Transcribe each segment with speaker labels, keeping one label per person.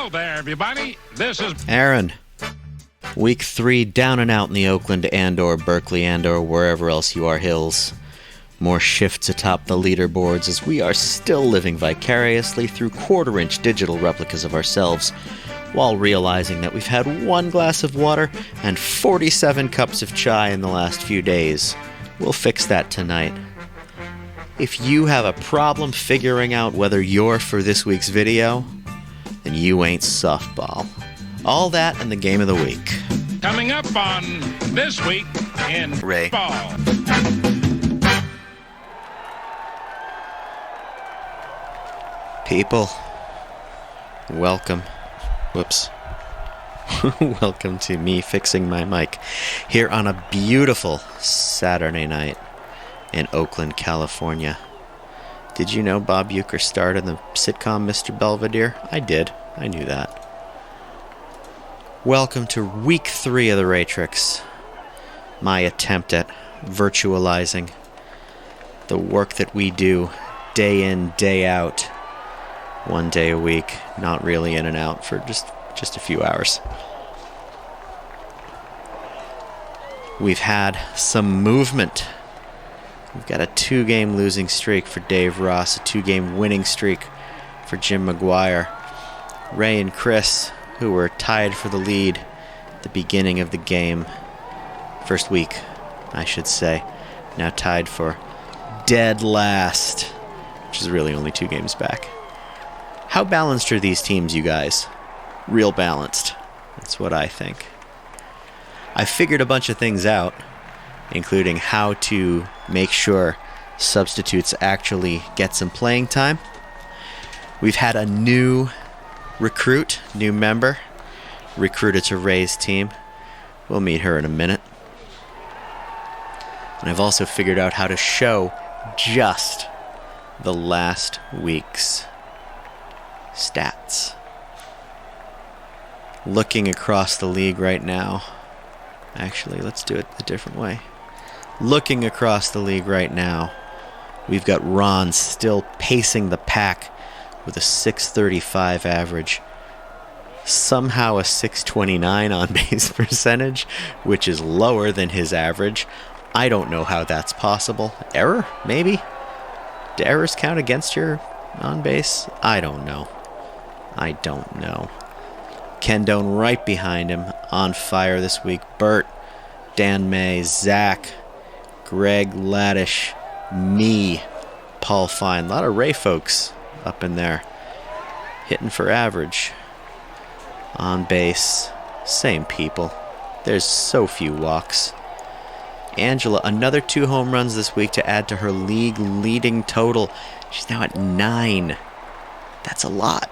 Speaker 1: Hello there, everybody. This is
Speaker 2: Aaron. Week 3 down and out in the Oakland and/or Berkeley and/or wherever else you are hills. More shifts atop the leaderboards as we are still living vicariously through quarter-inch digital replicas of ourselves, while realizing that we've had 1 glass of water and 47 cups of chai in the last few days. We'll fix that tonight. If you have a problem figuring out whether you're for this week's video, then you ain't softball. All that and the game of the week.
Speaker 1: coming up on This Week in
Speaker 2: Ray.
Speaker 1: Ball.
Speaker 2: People, welcome. Whoops. Welcome to me fixing my mic here on a beautiful Saturday night in Oakland, California. Did you know Bob Uecker starred in the sitcom Mr. Belvedere? I did. I knew that. Welcome to week 3 of the Raytrix. My attempt at virtualizing the work that we do day in, day out, 1 day a week, not really in and out for just a few hours. We've had some movement. We've got a 2-game losing streak for Dave Ross, a 2-game winning streak for Jim McGuire. Ray and Chris, who were tied for the lead at the beginning of the game, first week, I should say, now tied for dead last, which is really only 2 games back. How balanced are these teams, you guys? Real balanced. That's what I think. I figured a bunch of things out, including how to make sure substitutes actually get some playing time. We've had a new recruit, new member, recruited to Ray's team. We'll meet her in a minute. And I've also figured out how to show just the last week's stats. Looking across the league right now. Actually, let's do it a different way. Looking across the league right now, we've got Ron still pacing the pack with a 635 average. Somehow a 629 on base percentage, which is lower than his average. I don't know how that's possible. Error? Maybe? Do errors count against your on base? I don't know. Ken Doan right behind him, on fire this week. Bert, Dan May, Zach, Greg Laddish, me, Paul Fine. A lot of Ray folks up in there. Hitting for average. On base, same people. There's so few walks. Angela, another 2 home runs this week to add to her league leading total. She's now at 9. That's a lot.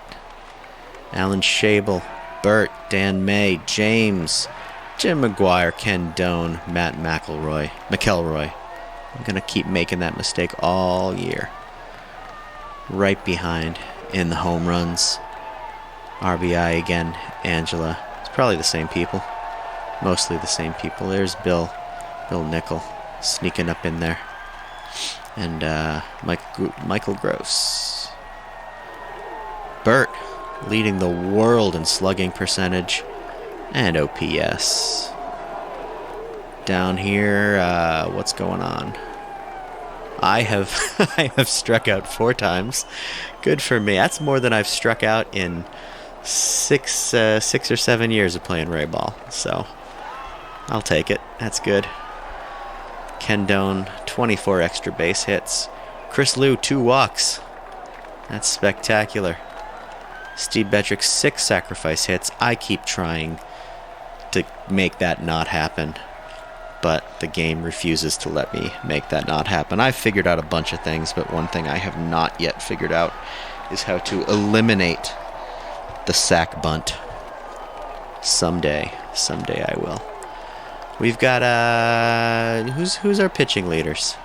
Speaker 2: Alan Schabel, Bert, Dan May, James, Jim McGuire, Ken Doan, Matt McElroy. I'm going to keep making that mistake all year. Right behind in the home runs. RBI again, Angela. It's probably the same people. Mostly the same people. There's Bill Nickel sneaking up in there. And Michael Gross. Bert leading the world in slugging percentage and OPS. Down here, what's going on? I have struck out 4 times. Good for me. That's more than I've struck out in 6 or 7 years of playing Rayball. So I'll take it. That's good. Ken Doan, 24 extra base hits. Chris Liu, 2 walks. That's spectacular. Steve Bedrick, 6 sacrifice hits. I keep trying to make that not happen, but the game refuses to let me make that not happen. I've figured out a bunch of things, but one thing I have not yet figured out is how to eliminate the sack bunt. Someday I will. We've got who's our pitching leaders?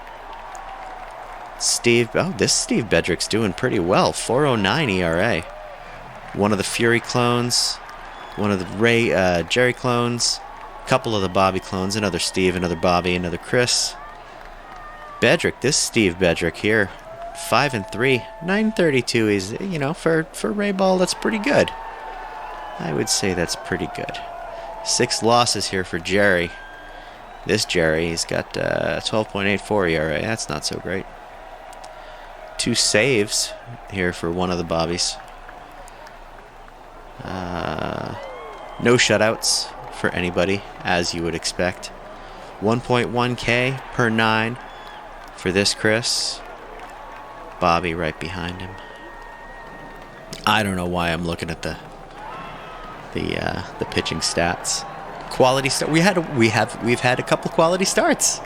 Speaker 2: Steve. Oh, this Steve Bedrick's doing pretty well. 4.09 ERA. One of the Fury clones, one of the Jerry clones, a couple of the Bobby clones, another Steve, another Bobby, another Chris. Bedrick, this Steve Bedrick here, 5-3, 932 is, for Rayball, that's pretty good. I would say that's pretty good. 6 losses here for Jerry. This Jerry, he's got 12.84 ERA. That's not so great. 2 saves here for one of the Bobbies. No shutouts for anybody, as you would expect. 1.1K per 9 for this Chris. Bobby right behind him. I don't know why I'm looking at the pitching stats. Quality start. We've had a couple quality starts.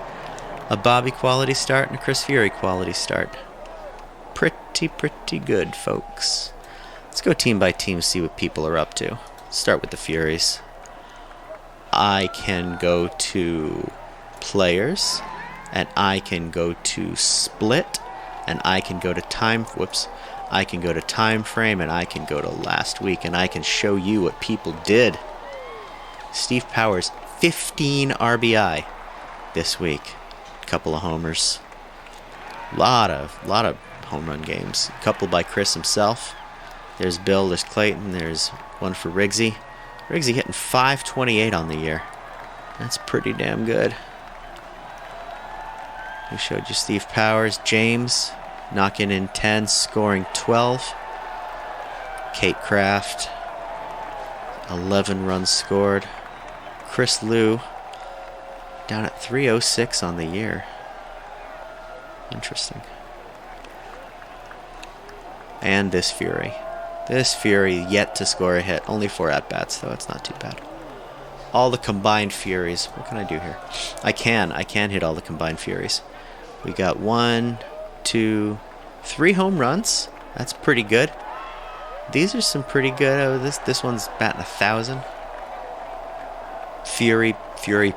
Speaker 2: A Bobby quality start and a Chris Fury quality start. Pretty good, folks. Let's go team by team, see what people are up to. Start with the Furies. I can go to players, and I can go to split, and I can go to time. I can go to time frame, and I can go to last week, and I can show you what people did. Steve Powers, 15 RBI this week. Couple of homers. Lot of home run games. A couple by Chris himself. There's Bill, there's Clayton, there's one for Riggsy. Riggsy hitting 528 on the year. That's pretty damn good. We showed you Steve Powers. James knocking in 10, scoring 12. Kate Kraft, 11 runs scored. Chris Liu down at 306 on the year. Interesting. And this Fury. This Fury yet to score a hit. Only 4 at-bats, though. It's not too bad. All the combined Furies. What can I do here? I can hit all the combined Furies. We got 1, 2, 3 home runs. That's pretty good. These are some pretty good. Oh, this one's batting 1,000. Fury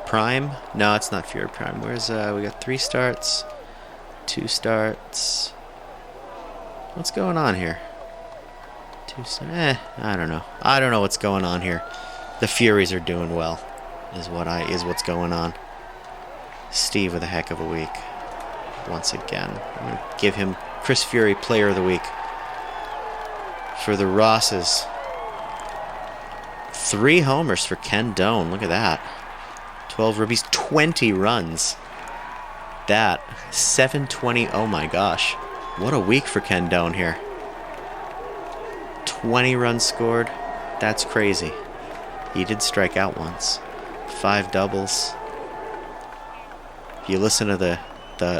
Speaker 2: Prime. No, it's not Fury Prime. Where's we got 3 starts, 2 starts. What's going on here? I don't know. I don't know what's going on here. The Furies are doing well, is what's going on. Steve with a heck of a week. Once again, I'm gonna give him Chris Fury Player of the Week. For the Rosses, 3 homers for Ken Doan. Look at that. 12 ribbies, 20 runs. That 720. Oh my gosh, what a week for Ken Doan here. 20 runs scored. That's crazy. He did strike out once. 5 doubles. If you listen to the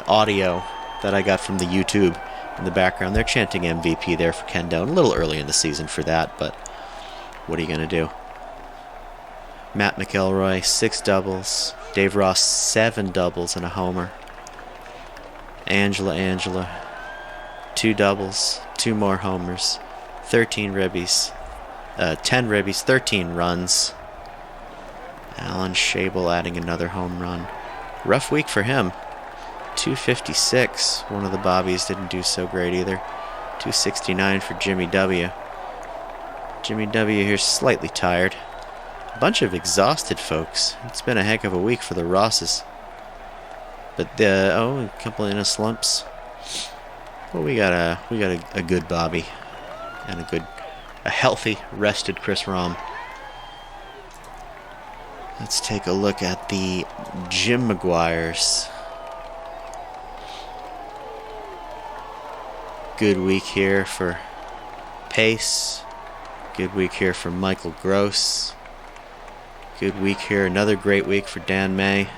Speaker 2: audio that I got from the YouTube in the background, they're chanting MVP there for Ken Doan. A little early in the season for that, but what are you going to do? Matt McElroy, 6 doubles. Dave Ross, 7 doubles and a homer. Angela, 2 doubles, 2 more homers. 13 ribbies. 10 ribbies, 13 runs. Alan Schabel adding another home run. Rough week for him. 256. One of the Bobbies didn't do so great either. 269 for Jimmy W. Jimmy W here slightly tired. A bunch of exhausted folks. It's been a heck of a week for the Rosses. But a couple in a slumps. Well, we got a good Bobby and a healthy, rested Chris Rom. Let's take a look at the Jim McGuires. Good week here for Pace. Good week here for Michael Gross. Good week here. Another great week for Dan May.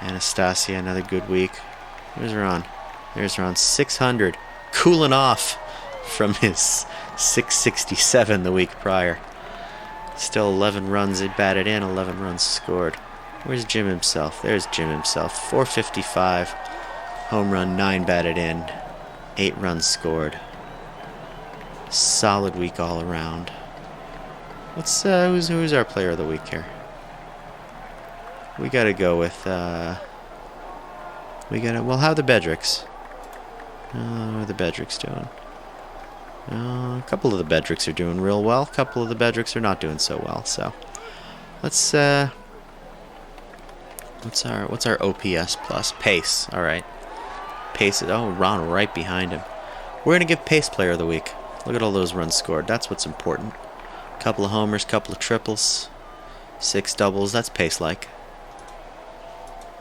Speaker 2: Anastasia, another good week. Where's Ron? There's Ron. 600. Cooling off from his 667 the week prior. Still 11 runs batted in, 11 runs scored. Where's Jim himself? There's Jim himself. 455. Home run, 9 batted in. 8 runs scored. Solid week all around. Who's our player of the week here? We gotta go with how are the Bedricks? What are the Bedricks doing? A couple of the Bedricks are doing real well. A couple of the Bedricks are not doing so well. So let's what's our OPS plus? Pace. All right. Pace. Ron right behind him. We're gonna give Pace Player of the Week. Look at all those runs scored. That's what's important. Couple of homers, couple of triples, 6 doubles. That's pace-like.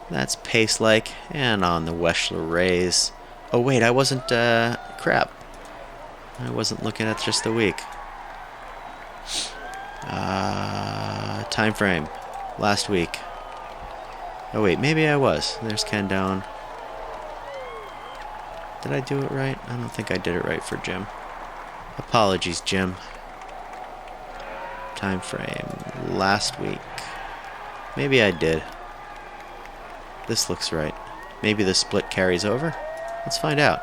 Speaker 2: That's pace-like. And on the Weschler Rays. Oh, wait, I wasn't... crap. I wasn't looking at just the week. Time frame. Last week. Oh, wait, maybe I was. There's Ken Doan. Did I do it right? I don't think I did it right for Jim. Apologies, Jim. Time frame. Last week. Maybe I did. This looks right. Maybe the split carries over? Let's find out.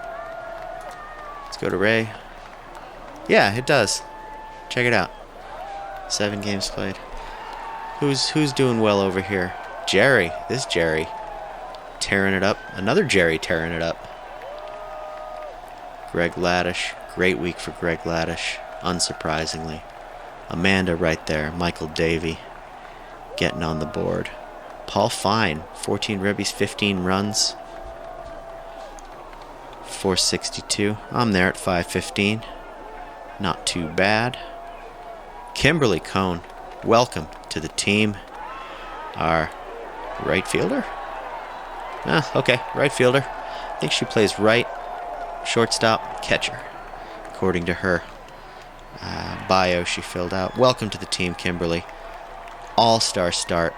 Speaker 2: Let's go to Ray. Yeah, it does. Check it out. 7 games played. Who's doing well over here? Jerry. This Jerry. Tearing it up. Another Jerry tearing it up. Greg Laddish. Great week for Greg Laddish. Unsurprisingly. Amanda right there. Michael Davey. Getting on the board. Paul Fine. 14 ribbies, 15 runs. 462. I'm there at 515. Not too bad. Kimberly Cohn, welcome to the team. Our right fielder? Okay, right fielder. I think she plays right, shortstop, catcher, according to her bio she filled out. Welcome to the team, Kimberly. All-star start,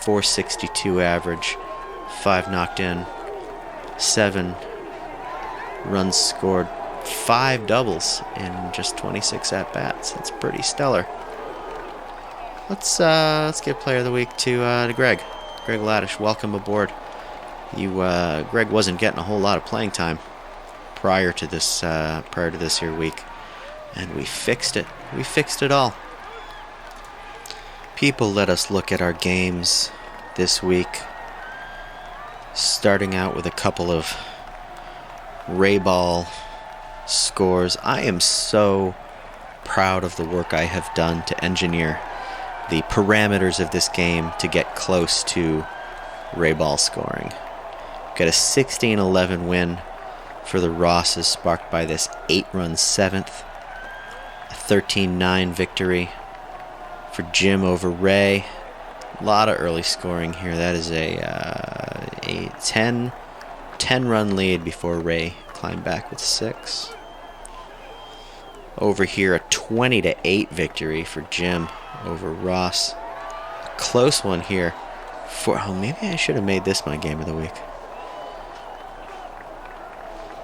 Speaker 2: 462 average, 5 knocked in, 7 runs scored, 5 doubles in just 26 at-bats. That's pretty stellar. Let's give Player of the Week to Greg. Greg Laddish, welcome aboard. Greg wasn't getting a whole lot of playing time prior to this here week, and we fixed it. We fixed it all. People, let us look at our games this week. Starting out with a couple of Rayball scores. I am so proud of the work I have done to engineer the parameters of this game to get close to Rayball scoring. Got a 16-11 win for the Rosses, sparked by this 8-run 7th. A 13-9 victory for Jim over Ray. A lot of early scoring here. That is a 10-run lead before Ray climbed back with 6. Over here, a 20-8 victory for Jim over Ross. A close one here. Maybe I should have made this my game of the week.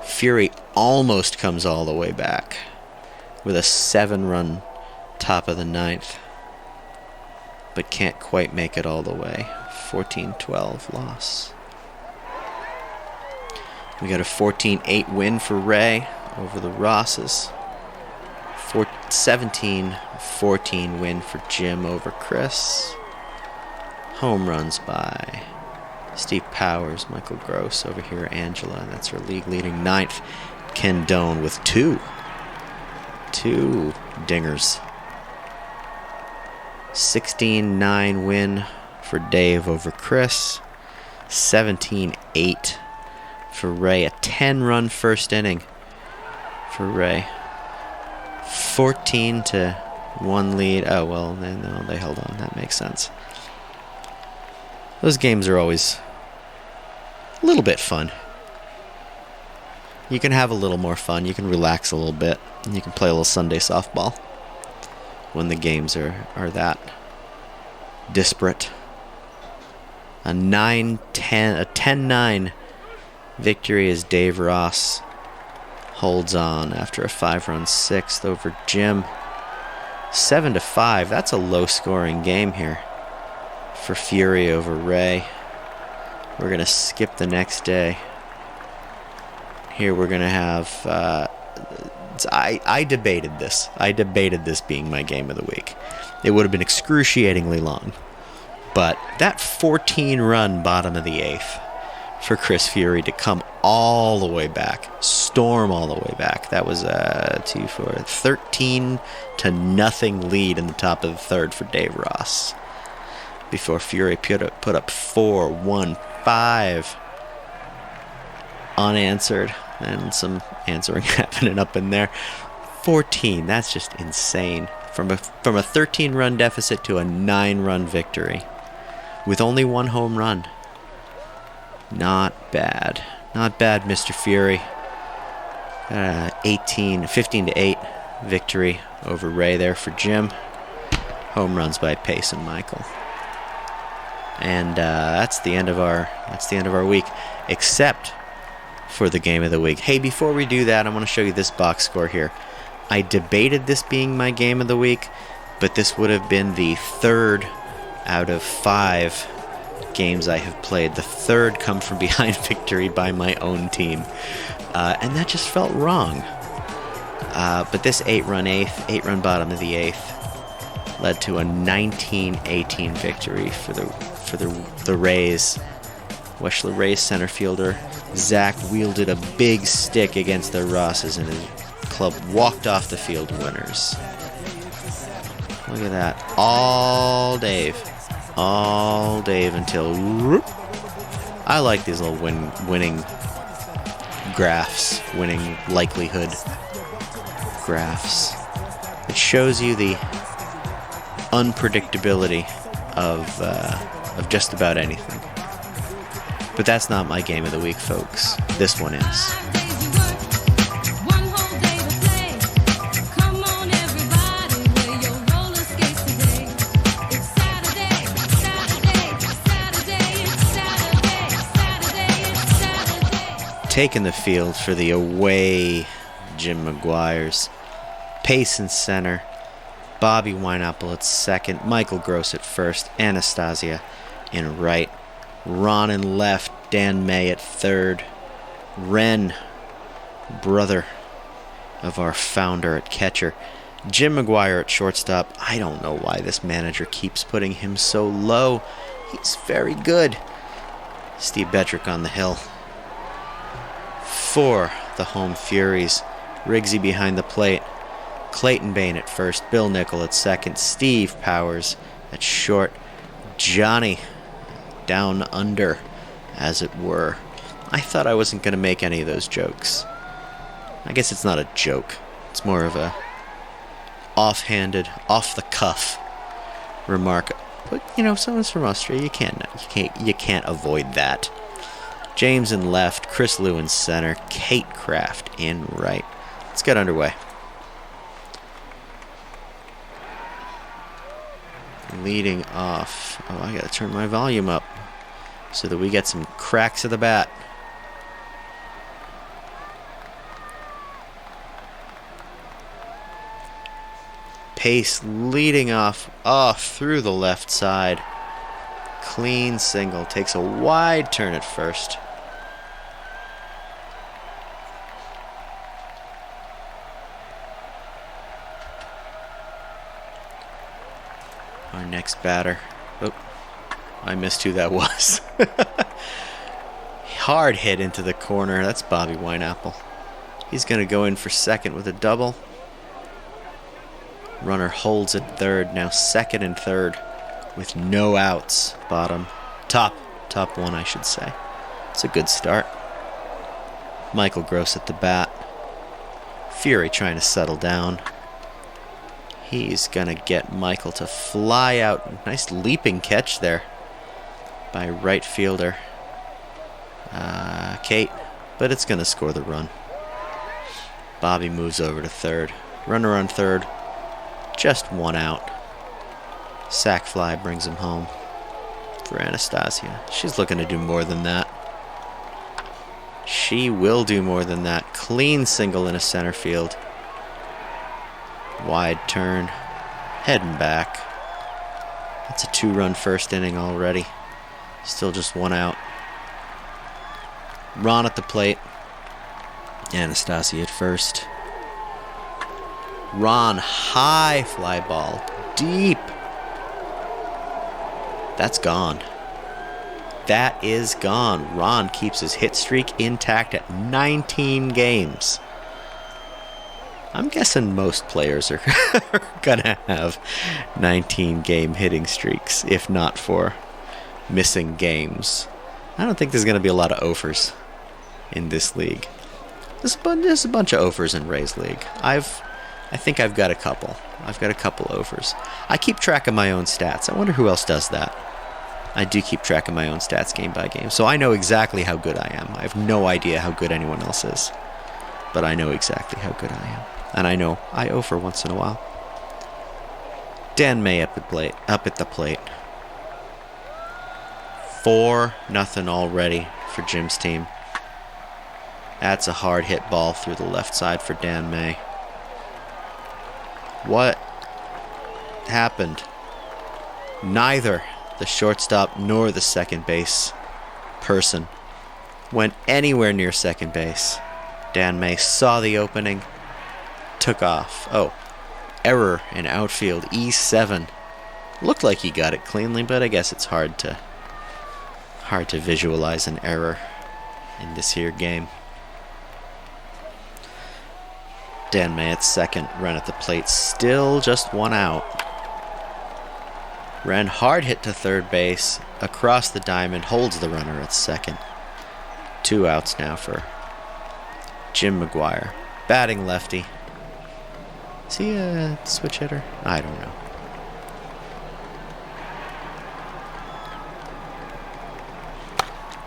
Speaker 2: Fury almost comes all the way back with a 7-run top of the 9th, but can't quite make it all the way. 14-12 loss. We got a 14-8 win for Ray over the Rosses. 17-14 win for Jim over Chris. Home runs by Steve Powers, Michael Gross over here, Angela. That's her league leading 9th. Ken Doan with 2 dingers. 16-9 win for Dave over Chris. 17-8 for Ray. A 10-run first inning for Ray. 14-1 lead. Oh, well, no, they held on. That makes sense. Those games are always a little bit fun. You can have a little more fun. You can relax a little bit. And you can play a little Sunday softball when the games are that disparate. A 10-9 victory as Dave Ross holds on after a 5-run 6th over Jim. 7-5. That's a low-scoring game here for Fury over Ray. We're going to skip the next day. Here we're going to have... I debated this. I debated this being my game of the week. It would have been excruciatingly long. But that 14-run bottom of the 8th for Chris Fury to come all the way back, storm all the way back. That was a 13-0 lead in the top of the 3rd for Dave Ross. Before Fury put up 4-1-5 unanswered, and some answering happening up in there. 14, that's just insane. from a 13-run deficit to a 9-run victory with only 1 home run. Not bad. Not bad, Mr. Fury. 15-8 victory over Ray there for Jim. Home runs by Pace and Michael. And that's the end of our week, except for the game of the week. Hey, before we do that, I want to show you this box score here. I debated this being my game of the week, but this would have been the 3rd out of 5 games I have played. The 3rd come from behind victory by my own team, and that just felt wrong. But this 8-run bottom of the 8th led to a 19-18 victory for the Rays. Weschler Rays center fielder Zach wielded a big stick against the Rosses, and his club walked off the field winners. Look at that. All Dave until whoop. I like these little winning graphs, winning likelihood graphs. It shows you the unpredictability of just about anything. But that's not my game of the week, folks. This one is. Taking the field for the away Jim McGuire's. Pace in center. Bobby Wineapple at second. Michael Gross at first. Anastasia in right. Ron in left. Dan May at third. Ren, brother of our founder, at catcher. Jim McGuire at shortstop. I don't know why this manager keeps putting him so low. He's very good. Steve Bedrick on the hill. For the home Furies, Riggsy behind the plate. Clayton Bain at first. Bill Nickel at second. Steve Powers at short. Johnny down under, as it were. I thought I wasn't going to make any of those jokes. I guess it's not a joke. It's more of a offhanded, off-the-cuff remark. But, someone's from Australia. You can't avoid that. James in left, Chris Liu in center, Kate Kraft in right. Let's get underway. Leading off. Oh, I gotta turn my volume up so that we get some cracks of the bat. Pace leading off through the left side. Clean single. Takes a wide turn at first. Our next batter. Oh, I missed who that was. Hard hit into the corner. That's Bobby Wineapple. He's going to go in for second with a double. Runner holds at third. Now second and third with no outs. Top one, I should say. It's a good start. Michael Gross at the bat. Fury trying to settle down. He's going to get Michael to fly out. Nice leaping catch there by right fielder Kate. But it's going to score the run. Bobby moves over to third. Runner on third. Just one out. Sac fly brings him home for Anastasia. She's looking to do more than that. She will do more than that. Clean single in a center field. Wide turn. Heading back. That's a 2-run first inning already. Still just one out. Ron at the plate. Anastasia at first. Ron, high fly ball. Deep. That's gone. That is gone. Ron keeps his hit streak intact at 19 games. I'm guessing most players are gonna have 19-game hitting streaks, if not for missing games. I don't think there's gonna be a lot of offers in this league. There's a bunch of offers in Ray's league. I've I think I've got a couple. I've got a couple overs. I keep track of my own stats. I wonder who else does that. I do keep track of my own stats game by game, so I know exactly how good I am. I have no idea how good anyone else is, but I know exactly how good I am. And I know I over once in a while. Dan May up at the plate. 4-0 already for Jim's team. That's a hard hit ball through the left side for Dan May. What happened? Neither the shortstop nor the second base person went anywhere near second base. Dan May saw the opening, took off. Oh, error in outfield, E7. Looked like he got it cleanly, but I guess it's hard to visualize an error in this here game. Dan May at second, run at the plate, still just one out. Ran hard hit to third base, across the diamond, holds the runner at second. 2 outs now for Jim McGuire. Batting lefty. Is he a switch hitter? I don't know.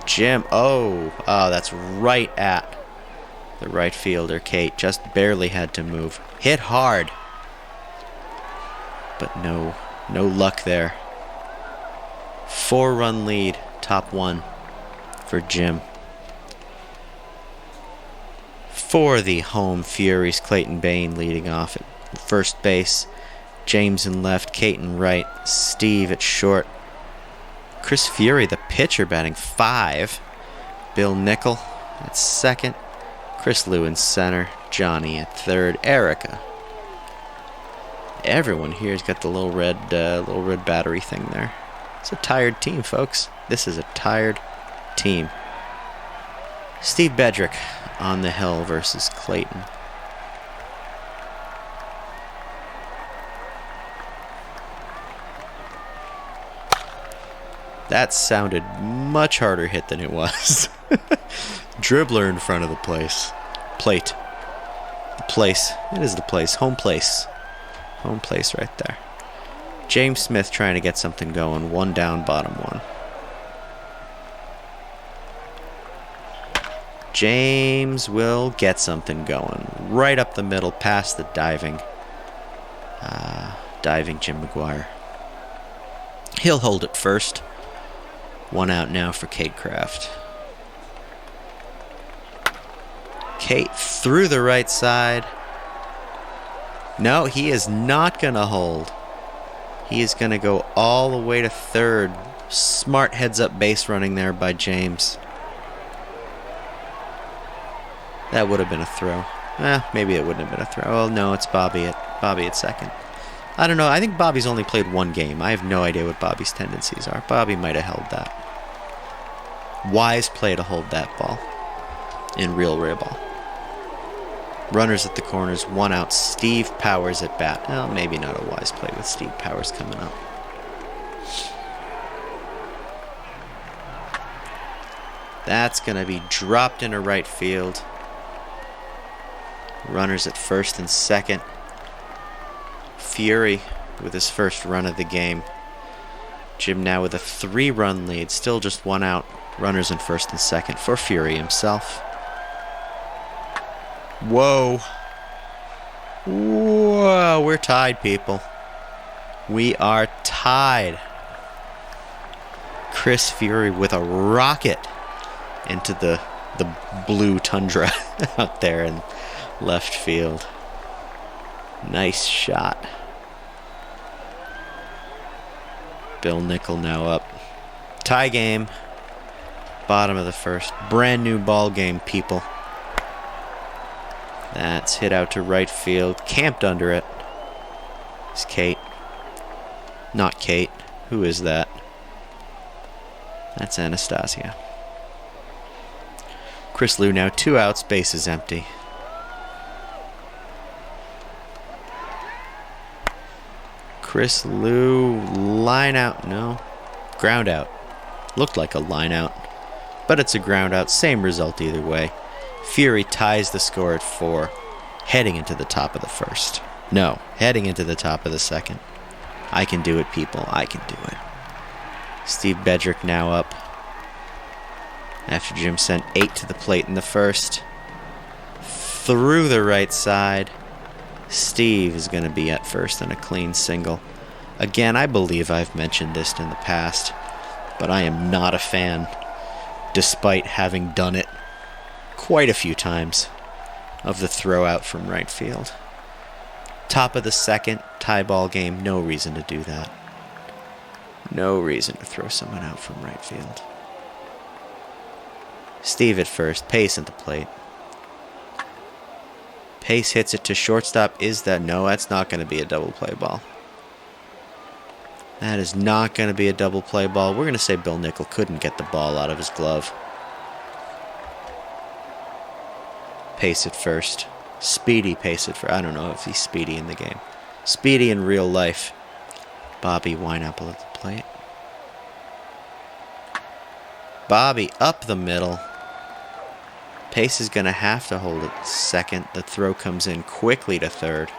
Speaker 2: Jim, oh, that's right at the right fielder, Kate. Just barely had to move. Hit hard. But no luck there. 4-run lead, top one for Jim. For the home Furies, Clayton Bain leading off at first base. James in left, Kate in right, Steve at short. Chris Fury, the pitcher, batting 5. Bill Nickel at second. Chris Liu in center. Johnny at third. Erica. Everyone here's got the little red battery thing there. It's a tired team, folks. This is a tired team. Steve Bedrick on the hill versus Clayton. That sounded much harder hit than it was. Dribbler in front of the plate. The place. It is the place. Home place. Home place right there. James Smith trying to get something going. 1 down, bottom 1. James will get something going. Right up the middle, past the diving Jim McGuire. He'll hold it first. 1 out now for Kate Kraft. Kate through the right side. No, he is not going to hold. He is going to go all the way to third. Smart heads-up base running there by James. That would have been a throw. Maybe it wouldn't have been a throw. Oh, no, it's Bobby at second. I don't know. I think Bobby's only played 1 game. I have no idea what Bobby's tendencies are. Bobby might have held that. Wise play to hold that ball in real Rayball. Runners at the corners, 1 out. Steve Powers at bat. Well, maybe not a wise play with Steve Powers coming up. That's going to be dropped into right field. Runners at first and second. Fury with his first run of the game. Jim now with a 3-run lead. Still just 1 out. Runners in first and second for Fury himself. Whoa. Whoa, we're tied, people. We are tied. Chris Fury with a rocket into the blue tundra out there in left field. Nice shot. Bill Nickel now up. Tie game. Bottom of the first. Brand new ball game, people. That's hit out to right field. Camped under it. It's Kate. Not Kate. Who is that? That's Anastasia. Chris Liu now 2 outs. Base is empty. Chris Liu, line out. No. Ground out. Looked like a line out. But it's a ground out. Same result either way. Fury ties the score at 4, heading into the top of the first. No, heading into the top of the second. I can do it, people. I can do it. Steve Bedrick now up. After Jim sent 8 to the plate in the first. Through the right side. Steve is going to be at first on a clean single. Again, I believe I've mentioned this in the past, but I am not a fan, despite having done it quite a few times, of the throw out from right field. Top of the second, tie ball game, no reason to do that. No reason to throw someone out from right field. Steve at first, Pace at the plate. Pace hits it to shortstop. Is that? No, that's not going to be a double play ball. That is not going to be a double play ball. We're going to say Bill Nickel couldn't get the ball out of his glove. Pace at first. Speedy Pace at first. I don't know if he's speedy in the game. Speedy in real life. Bobby Wineapple at the plate. Bobby up the middle. Pace is going to have to hold it second. The throw comes in quickly to third.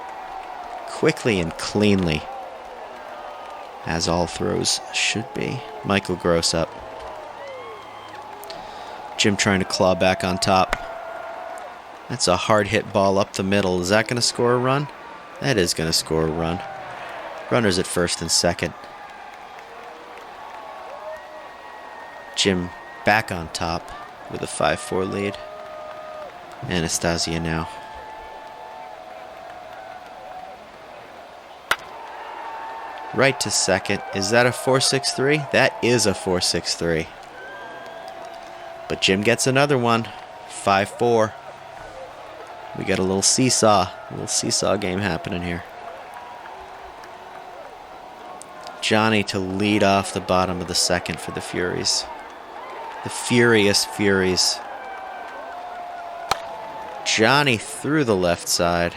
Speaker 2: Quickly and cleanly. As all throws should be. Michael Gross up. Jim trying to claw back on top. That's a hard hit ball up the middle. Is that going to score a run? That is going to score a run. Runners at first and second. Jim back on top with a 5-4 lead. Anastasia now. Right to second. Is that a 4-6-3? That is a 4-6-3. But Jim gets another one. 5-4. We got a little seesaw game happening here. Johnny to lead off the bottom of the second for the Furies. The Furious Furies. Johnny through the left side.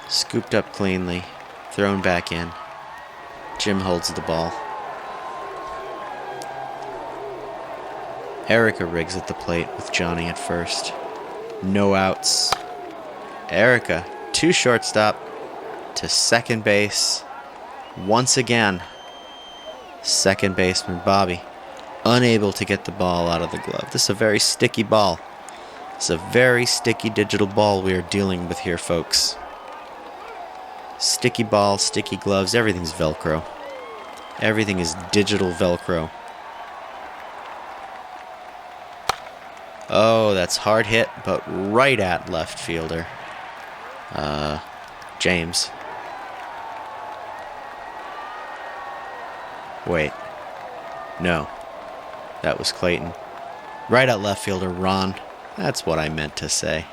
Speaker 2: Scooped up cleanly. Thrown back in. Jim holds the ball. Erica Riggs at the plate with Johnny at first. No outs. Erica to shortstop. To second base. Once again. Second baseman Bobby. Unable to get the ball out of the glove. This is a very sticky ball. It's a very sticky digital ball we are dealing with here, folks. Sticky ball, sticky gloves, everything's Velcro. Everything is digital Velcro. Oh, that's hard hit, but right at left fielder. James. Wait. No. That was Clayton. Right at left fielder, Ron. That's what I meant to say.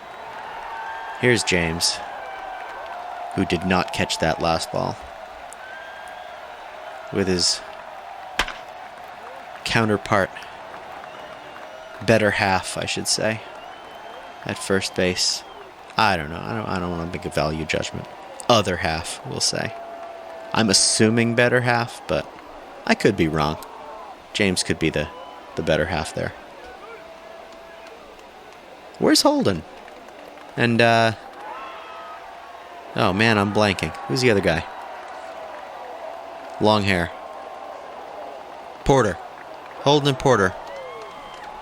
Speaker 2: Here's James, who did not catch that last ball. With his counterpart, better half, I should say, at first base. I don't know. I don't want to make a value judgment. Other half, we'll say. I'm assuming better half, but I could be wrong. James could be the better half there. Where's Holden? And, oh man, I'm blanking. Who's the other guy? Long hair. Porter. Holden and Porter.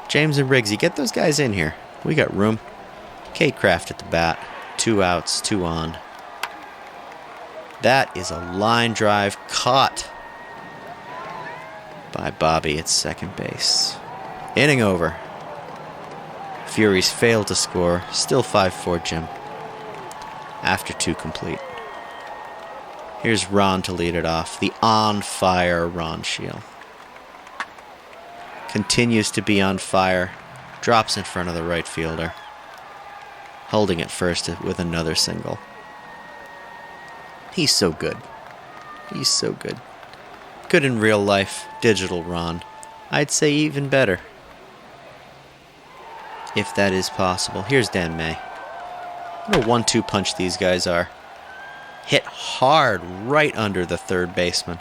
Speaker 2: James and Riggsy, get those guys in here. We got room. Kate Kraft at the bat. 2 outs, 2 on. That is a line drive caught by Bobby at second base. Inning over. Furies failed to score. Still 5-4 Jim. After 2 complete. Here's Ron to lead it off. The on-fire Ron Scheel. Continues to be on fire. Drops in front of the right fielder. Holding it first with another single. He's so good. He's so good. Good in real life. Digital Ron. I'd say even better. If that is possible. Here's Dan May. What a 1-2 punch these guys are. Hit hard right under the third baseman.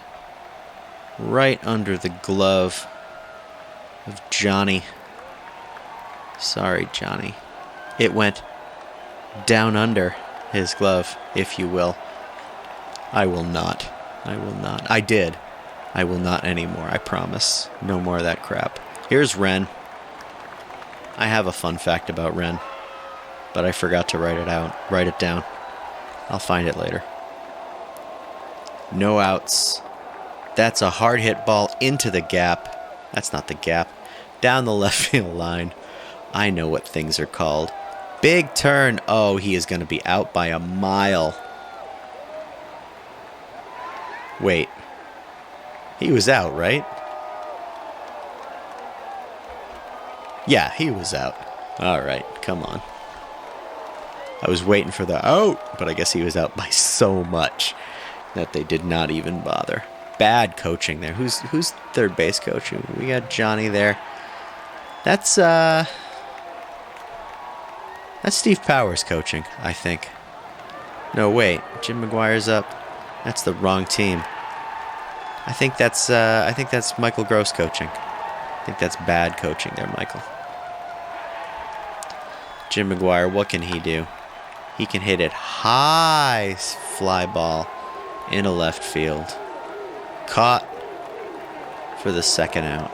Speaker 2: Right under the glove of Johnny. Sorry, Johnny. It went down under his glove, if you will. I will not. I will not. I did. I will not anymore, I promise. No more of that crap. Here's Ren. I have a fun fact about Ren, but I forgot to write it down. I'll find it later. No outs. That's a hard hit ball into the gap. That's not the gap. Down the left field line. I know what things are called. Big turn. Oh, he is going to be out by a mile. Wait. He was out, right? Yeah, he was out. All right, come on. I was waiting for the out, but I guess he was out by so much that they did not even bother. Bad coaching there. Who's third base coaching? We got Johnny there. That's Steve Powers coaching, I think. No, wait. Jim McGuire's up. That's the wrong team. I think that's Michael Gross coaching. I think that's bad coaching there, Michael. Jim McGuire, what can he do? He can hit it high fly ball into left field. Caught for the second out.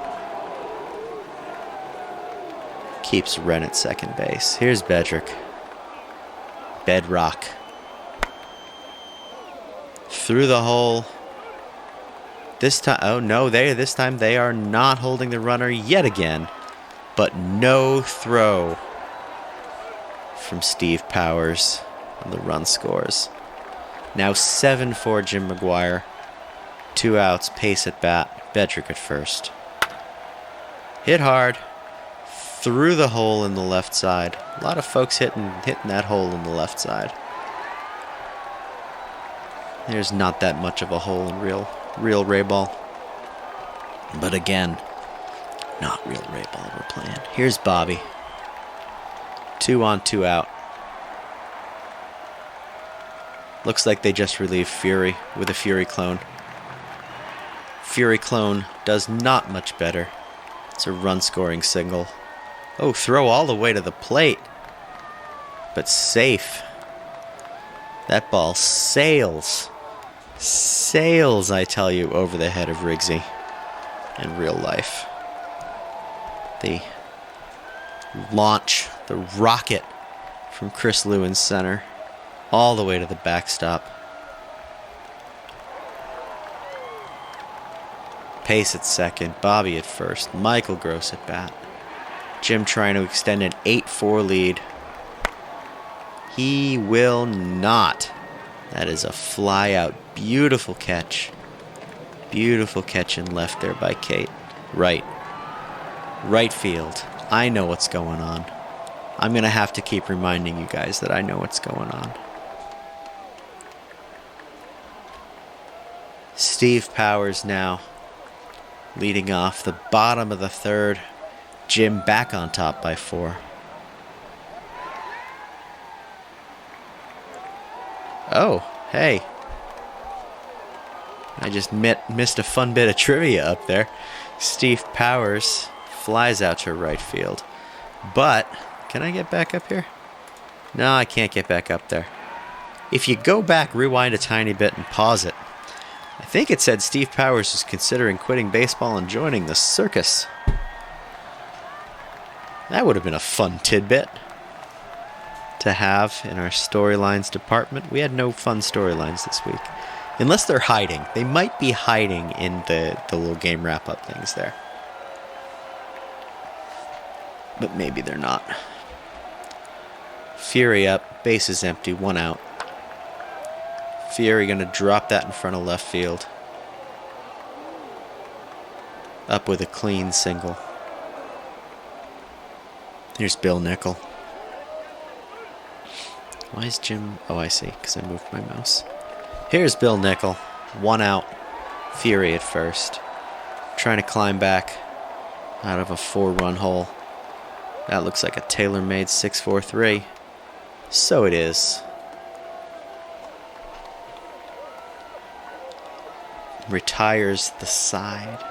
Speaker 2: Keeps Ren at second base. Here's Bedrick. Bedrock. Through the hole. This time, oh no, this time they are not holding the runner yet again. But no throw from Steve Powers on the run scores. Now 7-4 Jim McGuire. 2 outs, pace at bat, Bedrick at first. Hit hard. Through the hole in the left side. A lot of folks hitting that hole in the left side. There's not that much of a hole in real Rayball. But again, not real Rayball we're playing. Here's Bobby. 2 on, 2 out. Looks like they just relieved Fury with a Fury clone. Fury clone does not much better. It's a run-scoring single. Oh, throw all the way to the plate. But safe. That ball sails. Sails, I tell you, over the head of Riggsy in real life. The launch, the rocket from Chris Lewin's center all the way to the backstop. Pace at second, Bobby at first, Michael Gross at bat. Jim trying to extend an 8-4 lead. He will not. That is a fly out. Beautiful catch. Beautiful catch in left there by Kate. Right. Right field. I know what's going on. I'm going to have to keep reminding you guys that I know what's going on. Steve Powers now leading off the bottom of the third. Jim back on top by 4. Oh, hey. I just missed a fun bit of trivia up there. Steve Powers flies out to right field. But, can I get back up here? No, I can't get back up there. If you go back, rewind a tiny bit, and pause it, I think it said Steve Powers is considering quitting baseball and joining the circus. That would have been a fun tidbit to have in our storylines department. We had no fun storylines this week. Unless they're hiding. They might be hiding in the little game wrap-up things there. But maybe they're not. Fury up. Base is empty. 1 out. Fury going to drop that in front of left field. Up with a clean single. Here's Bill Nickel. Why is Jim... Oh, I see, because I moved my mouse. Here's Bill Nickel. 1 out. Fury at first. Trying to climb back out of a 4-run hole. That looks like a tailor-made 6-4-3. So it is. Retires the side.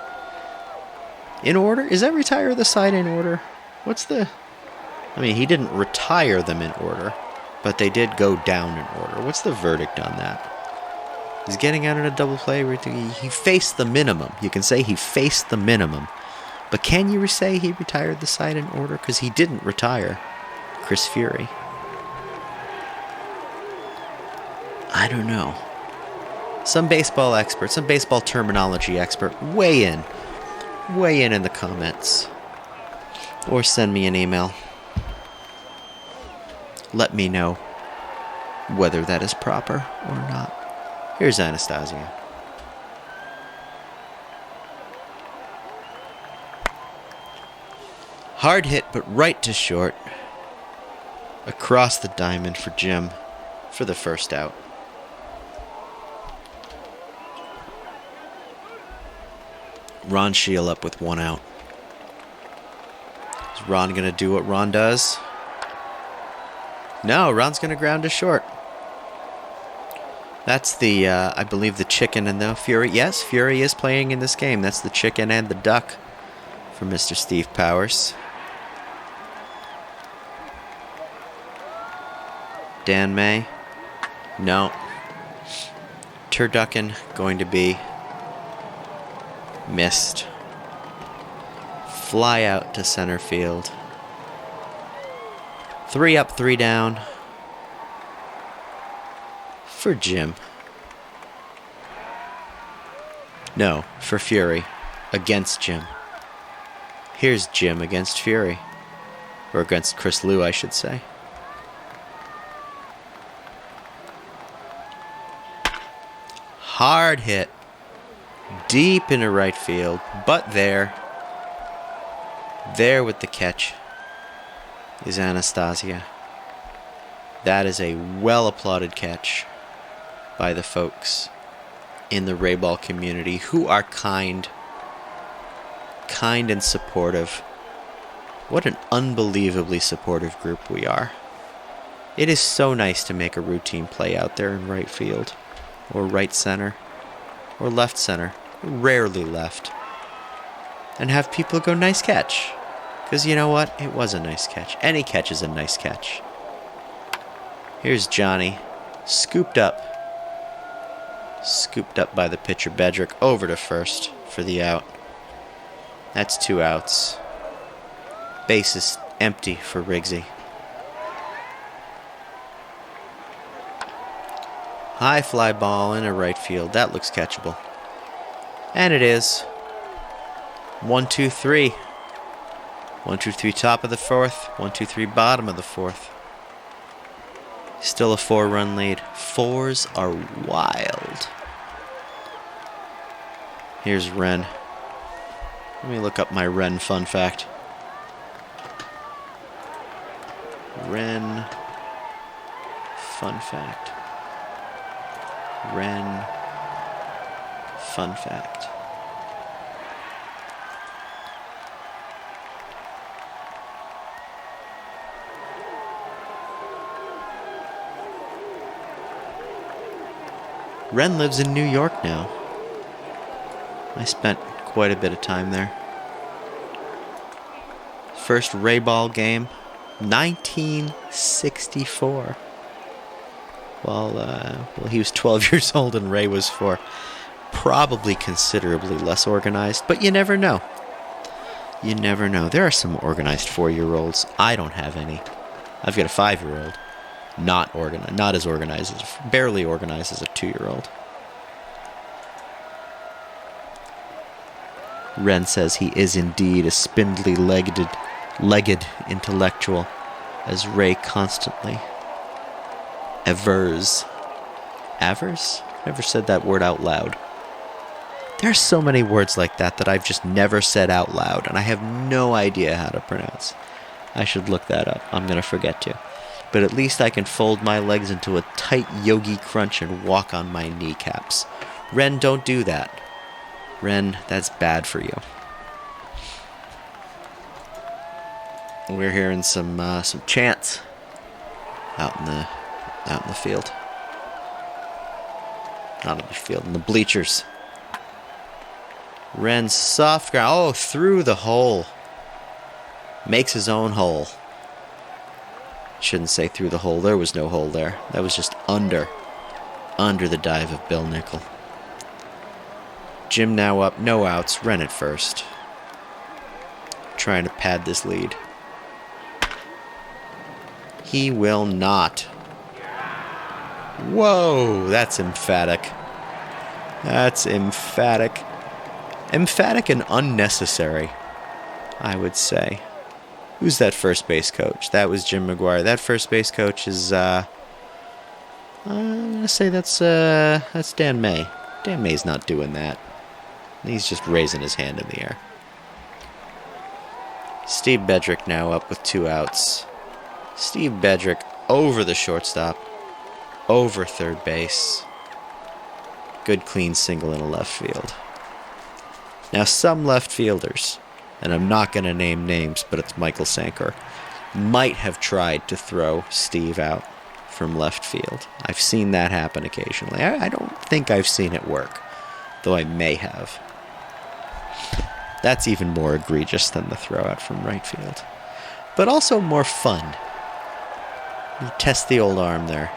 Speaker 2: In order? Is that retire the side in order? What's the... I mean, he didn't retire them in order. But they did go down in order. What's the verdict on that? He's getting out in a double play. He faced the minimum. You can say he faced the minimum. But can you say he retired the side in order? Because he didn't retire Chris Fury. I don't know. Some baseball expert, some baseball terminology expert, weigh in. Weigh in the comments. Or send me an email. Let me know whether that is proper or not. Here's Anastasia. Hard hit, but right to short. Across the diamond for Jim for the first out. Ron Scheel up with 1 out. Is Ron going to do what Ron does? No, Ron's going to ground to short. That's the, I believe, the chicken and the Fury. Yes, Fury is playing in this game. That's the chicken and the duck for Mr. Steve Powers. Dan May. No. Turducken going to be missed. Fly out to center field. 3 up, 3 down for Jim. No, for Fury. Against Jim. Here's Jim against Fury. Or against Chris Liu, I should say. Hard hit. Deep into right field. But there with the catch is Anastasia. That is a well-applauded catch by the folks in the Rayball community who are kind and supportive. What an unbelievably supportive group we are. It is so nice to make a routine play out there in right field, or right center, or left center, rarely left, and have people go, nice catch. Because you know what? It was a nice catch. Any catch is a nice catch. Here's Johnny. Scooped up by the pitcher Bedrick over to first for the out. That's 2 outs. Base is empty for Riggsy. High fly ball in a right field. That looks catchable. And it is. 1-2-3. 1-2-3 top of the 4th. 1-2-3 bottom of the 4th. Still a 4-run lead. 4s are wild. Here's Ren. Let me look up my Ren fun fact. Ren fun fact. Ren fun fact. Ren lives in New York now. I spent quite a bit of time there. First Rayball game, 1964. Well, he was 12 years old and Ray was 4. Probably considerably less organized, but you never know. You never know. There are some organized 4-year-olds. I don't have any. I've got a 5-year-old. Not as organized, barely organized as a 2-year-old. Ren says he is indeed a spindly-legged intellectual, as Ray constantly avers. Avers? Never said that word out loud. There are so many words like that I've just never said out loud, and I have no idea how to pronounce. I should look that up. I'm going to forget to. But at least I can fold my legs into a tight yogi crunch and walk on my kneecaps. Ren, don't do that. Ren, that's bad for you. We're hearing some chants out in the field. Not in the field, in the bleachers. Ren soft ground. Oh, through the hole. Makes his own hole. Shouldn't say through the hole. There was no hole there. That was just under the dive of Bill Nickel. Jim now up, no outs, Ren at first. Trying to pad this lead. He will not. Whoa, that's emphatic. That's emphatic. Emphatic and unnecessary, I would say. Who's that first base coach? That was Jim McGuire. That first base coach is, I'm going to say that's Dan May. Dan May's not doing that. He's just raising his hand in the air. Steve Bedrick now up with 2 outs. Steve Bedrick over the shortstop, over third base. Good clean single in a left field. Now some left fielders, and I'm not going to name names, but it's Michael Sankar, might have tried to throw Steve out from left field. I've seen that happen occasionally. I don't think I've seen it work, though I may have. That's even more egregious than the throw out from right field, but also more fun. You test the old arm there.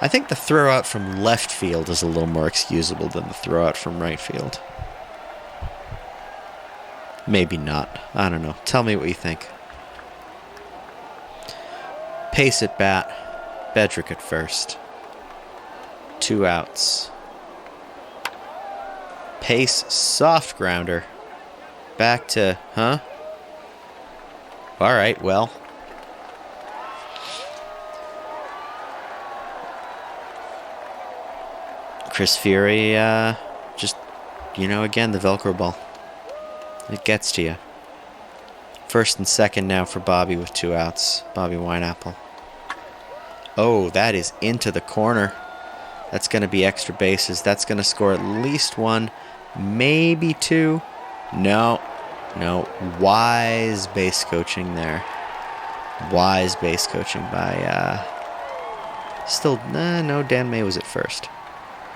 Speaker 2: I think the throw out from left field is a little more excusable than the throw out from right field. Maybe not. I don't know. Tell me what you think. Pace at bat. Bedrick at first. 2 outs. Pace, soft grounder. Back to, huh? Alright, well. Chris Fury, just, again, the Velcro ball. It gets to you. First and second now for Bobby with 2 outs. Bobby Wineapple. Oh, that is into the corner. That's going to be extra bases. That's going to score at least 1, maybe 2. No. Wise base coaching there. Wise base coaching by, no, Dan May was at first.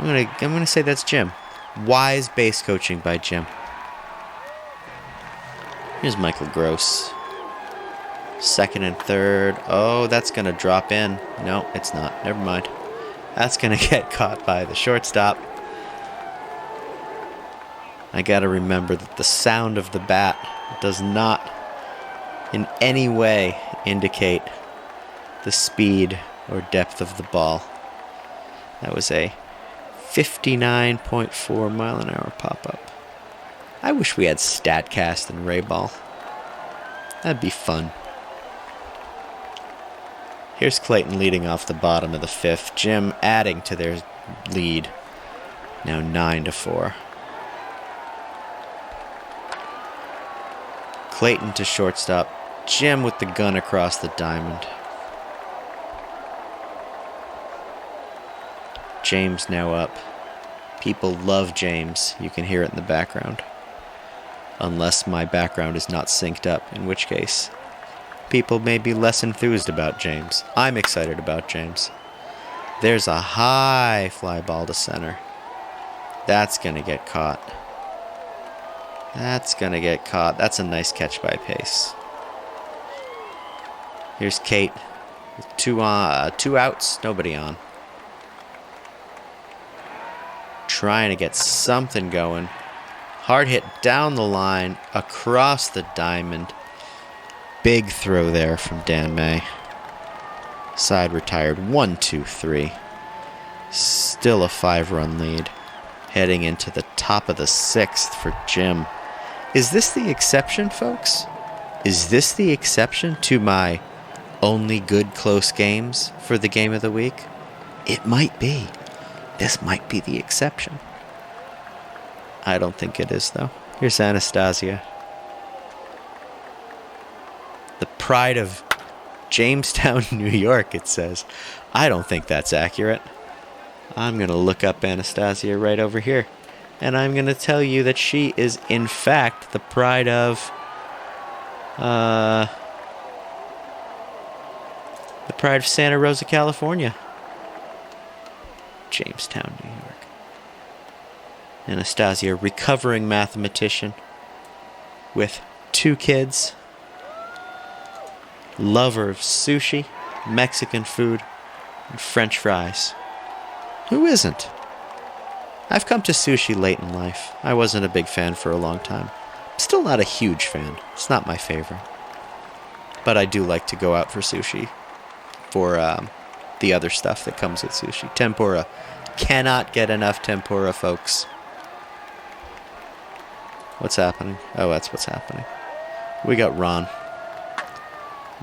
Speaker 2: I'm gonna say that's Jim. Wise base coaching by Jim. Here's Michael Gross. Second and third. Oh, that's going to drop in. No, it's not. Never mind. That's going to get caught by the shortstop. I got to remember that the sound of the bat does not in any way indicate the speed or depth of the ball. That was a 59.4 mile an hour pop-up. I wish we had StatCast and Rayball. That'd be fun. Here's Clayton leading off the bottom of the 5th. Jim adding to their lead. Now 9-4. Clayton to shortstop. Jim with the gun across the diamond. James now up. People love James. You can hear it in the background. Unless my background is not synced up, in which case people may be less enthused about James. I'm excited about James. There's a high fly ball to center. That's going to get caught. That's a nice catch by Pace. Here's Kate. With 2 outs, nobody on. Trying to get something going. Hard hit down the line, across the diamond. Big throw there from Dan May. Side retired, 1-2-3. Still a 5-run lead. Heading into the top of the 6th for Jim. Is this the exception, folks? Is this the exception to my only good close games for the game of the week? It might be. This might be the exception. I don't think it is, though. Here's Anastasia. The pride of Jamestown, New York, it says. I don't think that's accurate. I'm going to look up Anastasia right over here. And I'm going to tell you that she is, in fact, the pride of... the pride of Santa Rosa, California. Jamestown, New York. Anastasia, recovering mathematician with 2 kids. Lover of sushi. Mexican food, and French fries. Who isn't? I've come to sushi late in life. I wasn't a big fan for a long time. I'm still not a huge fan. It's not my favorite. But I do like to go out for sushi for the other stuff that comes with sushi. Tempura. Cannot get enough tempura, folks. What's happening? Oh, that's what's happening. We got Ron.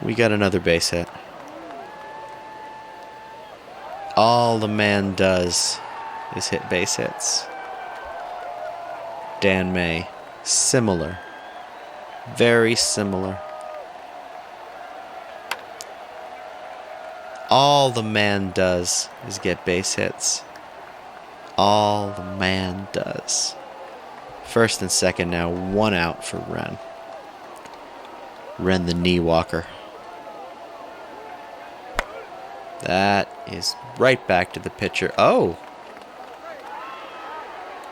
Speaker 2: We got another base hit. All the man does is hit base hits. Dan May. Similar. Very similar. All the man does is get base hits. All the man does. First and second now, 1 out for Ren. Ren the knee walker. That is right back to the pitcher. Oh!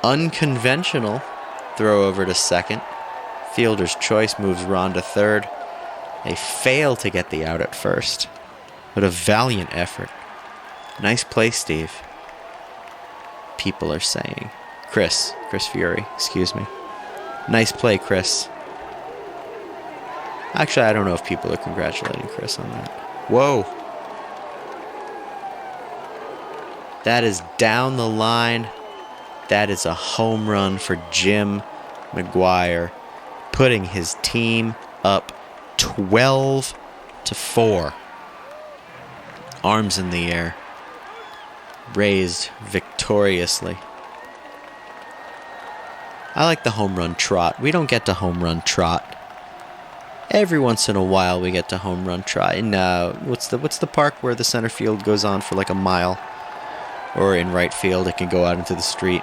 Speaker 2: Unconventional throw over to second. Fielder's choice moves Ron to third. They fail to get the out at first. But a valiant effort. Nice play, Steve. People are saying. Chris Fury, excuse me. Nice play, Chris. Actually, I don't know if people are congratulating Chris on that. Whoa. That is down the line. That is a home run for Jim McGuire, putting his team up 12-4. Arms in the air, raised victoriously. I like the home run trot. We don't get to home run trot. Every once in a while we get to home run trot. In what's the park where the center field goes on for like a mile? Or in right field it can go out into the street.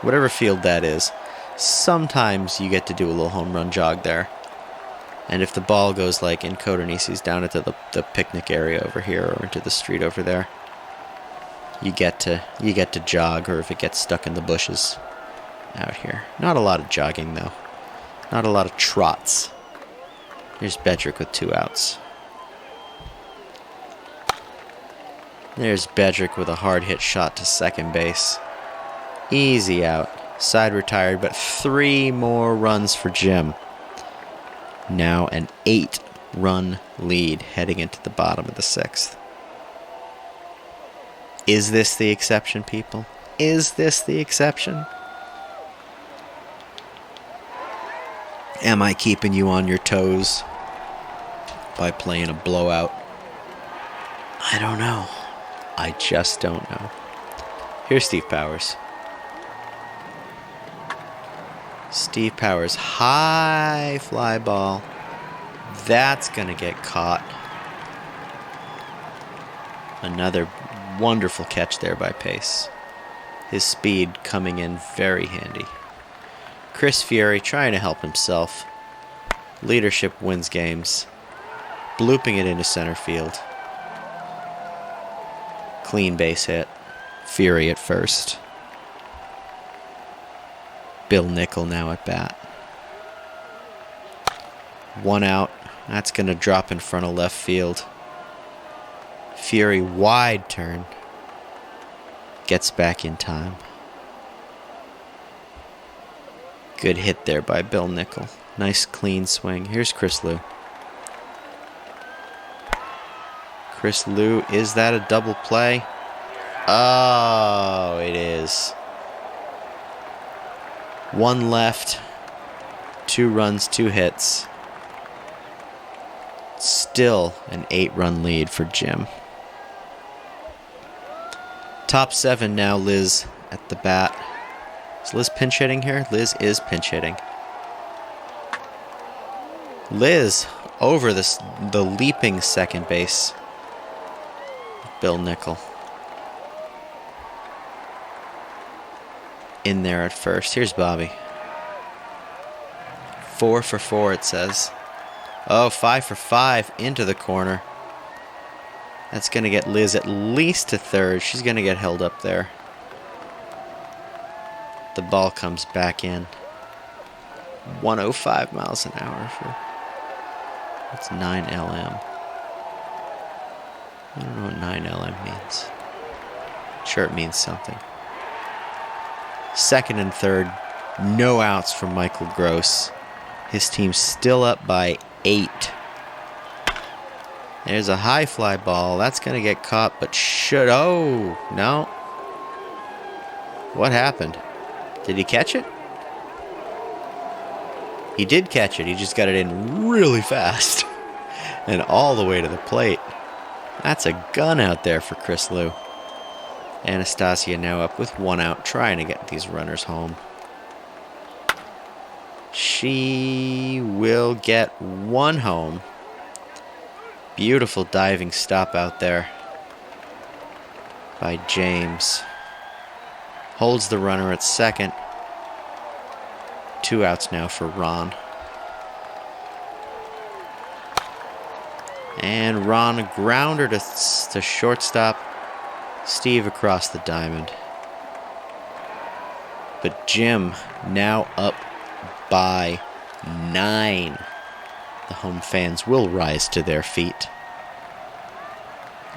Speaker 2: Whatever field that is. Sometimes you get to do a little home run jog there. And if the ball goes like in Codornices down into the picnic area over here or into the street over there, you get to jog, or if it gets stuck in the bushes out here. Not a lot of jogging though. Not a lot of trots. Here's Bedrick with 2 outs. There's Bedrick with a hard hit shot to second base. Easy out. Side retired, but 3 more runs for Jim. Now an 8-run lead heading into the bottom of the 6th. Is this the exception, people? Is this the exception? Am I keeping you on your toes by playing a blowout? I don't know. I just don't know. Here's Steve Powers. Steve Powers, high fly ball. That's going to get caught. Another wonderful catch there by Pace. His speed coming in very handy. Chris Fury trying to help himself. Leadership wins games. Blooping it into center field. Clean base hit. Fury at first. Bill Nickel now at bat. 1 out. That's going to drop in front of left field. Fury wide turn. Gets back in time. Good hit there by Bill Nickel. Nice clean swing. Here's Chris Liu. Chris Liu, is that a double play? Oh, it is. 1 left. 2 runs, 2 hits. Still an 8-run lead for Jim. Top 7 now, Liz at the bat. Is Liz pinch hitting here? Liz is pinch hitting. Liz over the leaping second base. Bill Nickel. In there at first. Here's Bobby. 4 for 4 it says. Oh, 5 for 5 into the corner. That's going to get Liz at least to third. She's going to get held up there. The ball comes back in. 105 miles an hour for... That's 9 LM. I don't know what 9LM means. Sure, it means something. Second and third. No outs from Michael Gross. His team's still up by 8. There's a high fly ball. That's going to get caught, but should... Oh, no. What happened? Did he catch it? He did catch it. He just got it in really fast. And all the way to the plate. That's a gun out there for Chris Liu. Anastasia now up with 1 out, trying to get these runners home. She will get 1 home. Beautiful diving stop out there by James. Holds the runner at second. 2 outs now for Ron. And Ron, a grounder to shortstop. Steve across the diamond. But Jim now up by 9. The home fans will rise to their feet.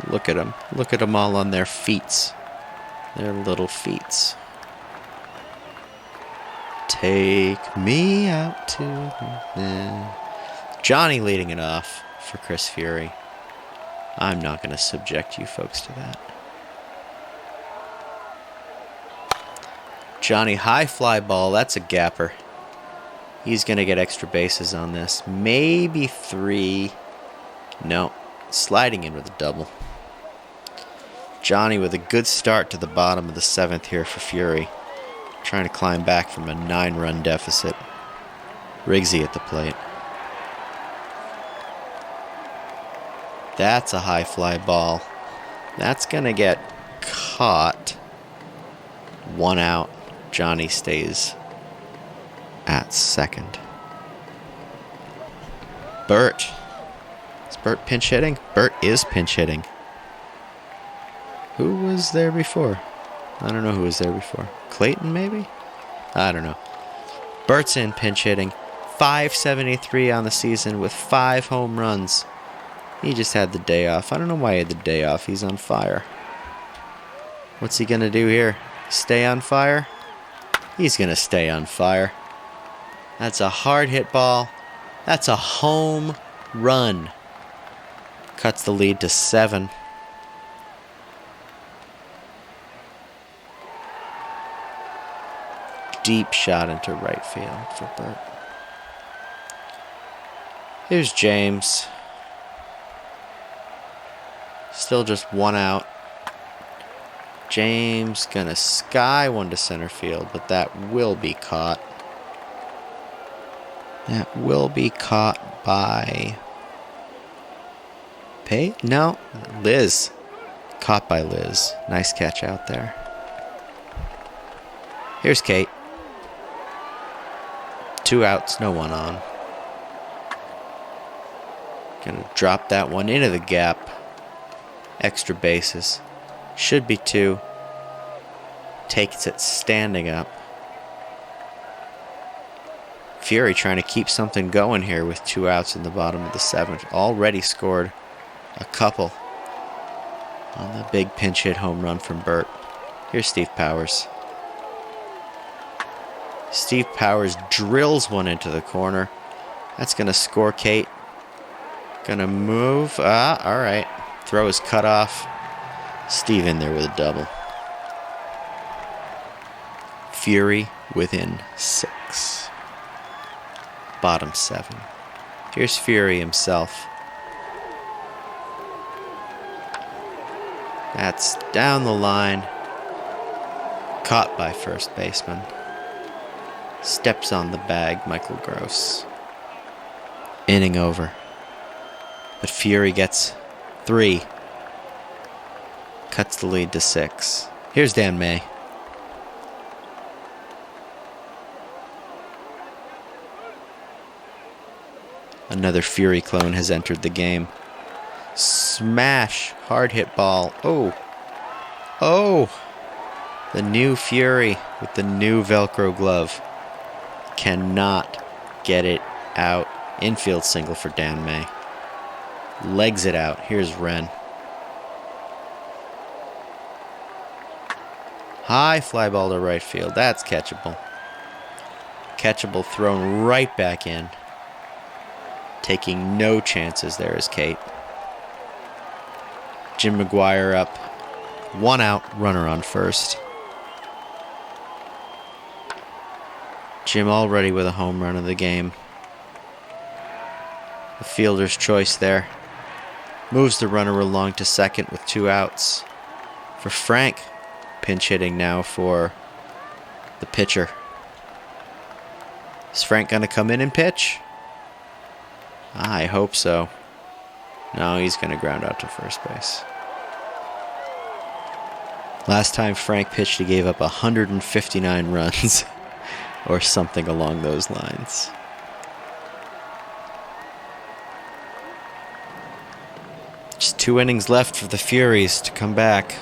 Speaker 2: Look at them. Look at them all on their feet. Their little feet. Take me out to... Johnny leading it off for Chris Fury. I'm not going to subject you folks to that. Johnny, high fly ball. That's a gapper. He's going to get extra bases on this. Maybe 3. No. Sliding in with a double. Johnny with a good start to the bottom of the 7th here for Fury. Trying to climb back from a 9-run deficit. Riggsy at the plate. That's a high fly ball. That's going to get caught. 1 out. Johnny stays at second. Bert. Is Bert pinch hitting? Bert is pinch hitting. Who was there before? I don't know who was there before. Clayton, maybe? I don't know. Bert's in pinch hitting. .573 on the season with 5 home runs. He just had the day off. I don't know why he had the day off. He's on fire. What's he going to do here? Stay on fire? He's going to stay on fire. That's a hard hit ball. That's a home run. Cuts the lead to 7. Deep shot into right field for Bert. Here's James. Still just 1 out. James gonna sky one to center field, but that will be caught. That will be caught by... No, Liz. Caught by Liz. Nice catch out there. Here's Kate. 2 outs, no 1 on. Gonna drop that one into the gap. Extra bases. Should be 2. Takes it standing up. Fury trying to keep something going here with 2 outs in the bottom of the 7th. Already scored a couple on the big pinch hit home run from Bert. Here's Steve Powers. Steve Powers drills one into the corner. That's going to score Kate. Going to move. All right. Throw is cut off. Steve in there with a double. Fury within 6. Bottom 7. Here's Fury himself. That's down the line. Caught by first baseman. Steps on the bag, Michael Gross. Inning over. But Fury gets 3. Cuts the lead to 6. Here's Dan May. Another Fury clone has entered the game. Smash. Hard hit ball. Oh. The new Fury with the new Velcro glove. Cannot get it out. Infield single for Dan May. Legs it out. Here's Wren. High fly ball to right field. That's catchable. Catchable, thrown right back in. Taking no chances there is Kate. Jim McGuire up. 1 out, runner on first. Jim already with a home run of the game. The fielder's choice there. Moves the runner along to second with 2 outs. For Frank, pinch hitting now for the pitcher. Is Frank going to come in and pitch? I hope so. No, he's going to ground out to first base. Last time Frank pitched, he gave up 159 runs. Or something along those lines. Just 2 innings left for the Furies to come back.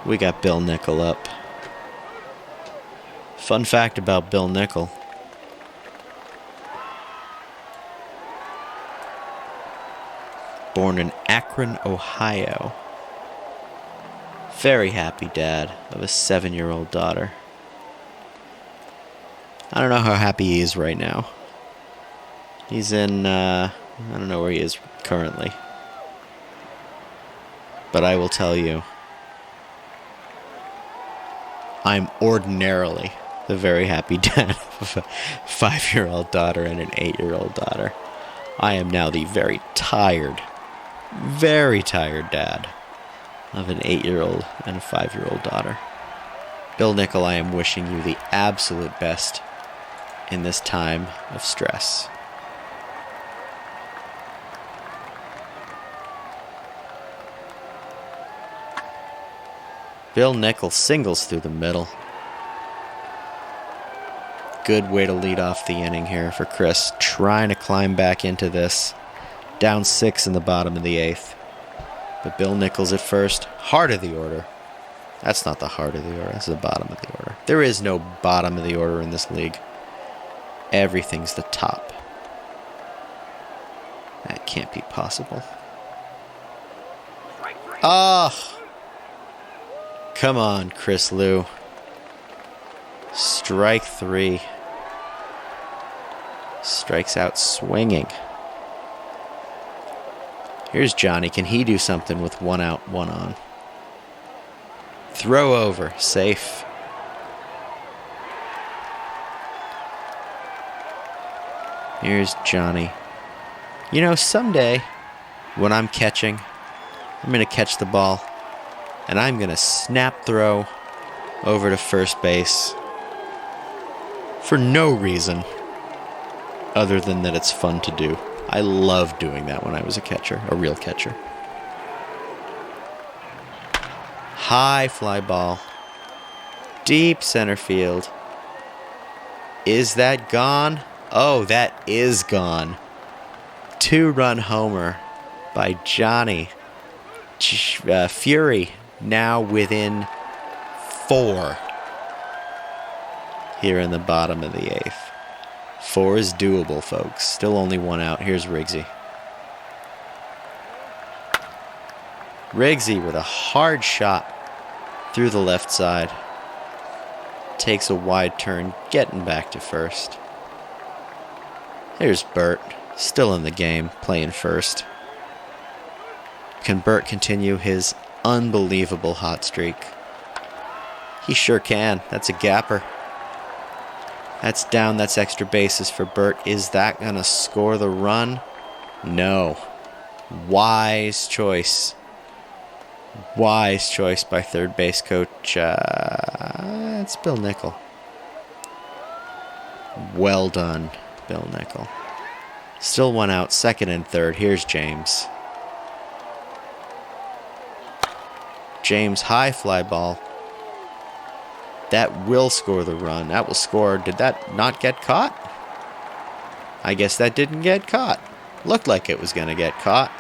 Speaker 2: We got Bill Nickel up. Fun fact about Bill Nickel. Born in Akron, Ohio. Very happy dad of a 7-year-old daughter. I don't know how happy he is right now. He's in, I don't know where he is currently. But I will tell you, I'm ordinarily the very happy dad of a 5-year-old daughter and an 8-year-old daughter. I am now the very tired dad of an 8-year-old and a 5-year-old daughter. Bill Nickel, I am wishing you the absolute best in this time of stress. Bill Nickel singles through the middle. Good way to lead off the inning here for Chris, trying to climb back into this. Down 6 in the bottom of the 8th. But Bill Nichols at first. Heart of the order. That's not the heart of the order. That's the bottom of the order. There is no bottom of the order in this league. Everything's the top. That can't be possible. Oh! Come on, Chris Liu. Strike 3. Strikes out swinging. Here's Johnny. Can he do something with 1 out, 1 on? Throw over. Safe. Here's Johnny. You know, someday, when I'm catching, I'm going to catch the ball, and I'm going to snap throw over to first base for no reason other than that it's fun to do. I loved doing that when I was a catcher, a real catcher. High fly ball. Deep center field. Is that gone? Oh, that is gone. 2-run homer by Johnny. Fury now within 4 here in the bottom of the 8th. 4 is doable, folks. Still only 1 out. Here's Riggsy. Riggsy with a hard shot through the left side. Takes a wide turn, getting back to first. Here's Bert, still in the game, playing first. Can Bert continue his unbelievable hot streak? He sure can. That's a gapper. That's down. That's extra bases for Bert. Is that going to score the run? No. Wise choice. Wise choice by third base coach. It's Bill Nickel. Well done, Bill Nickel. Still 1 out, second and third. Here's James. James, high fly ball. That will score the run. That will score. Did that not get caught? I guess that didn't get caught. Looked like it was going to get caught.